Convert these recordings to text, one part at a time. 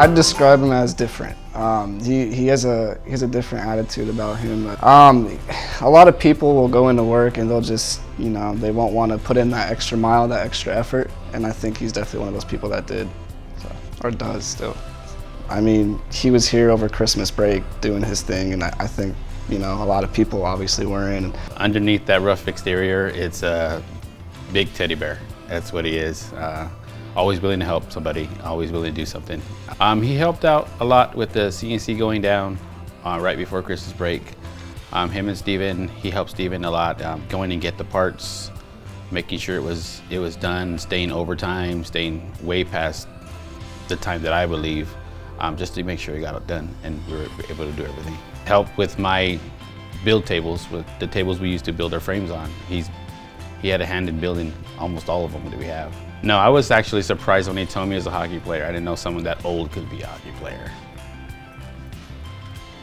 I'd describe him as different. He has a different attitude about him. A lot of people will go into work and they'll just, they won't want to put in that extra mile, that extra effort, and I think he's definitely one of those people that did, or does still. I mean, he was here over Christmas break doing his thing, and I think, a lot of people obviously weren't. Underneath that rough exterior, it's a big teddy bear. That's what he is. Always willing to help somebody, always willing to do something. He helped out a lot with the CNC going down right before Christmas break. Him and Steven, he helped Steven a lot, going and get the parts, making sure it was done, staying overtime, staying way past the time that I would leave, just to make sure he got it done and we were able to do everything. Help with my build tables, with the tables we used to build our frames on. He had a hand in building almost all of them that we have. No, I was actually surprised when he told me he was a hockey player. I didn't know someone that old could be a hockey player.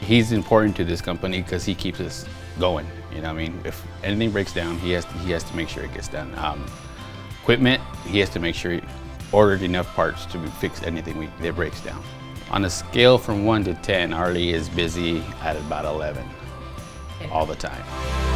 He's important to this company because he keeps us going. If anything breaks down, he has to make sure it gets done. Equipment, he has to make sure he ordered enough parts to fix anything that breaks down. On a scale from 1 to 10, Arly is busy at about 11 all the time.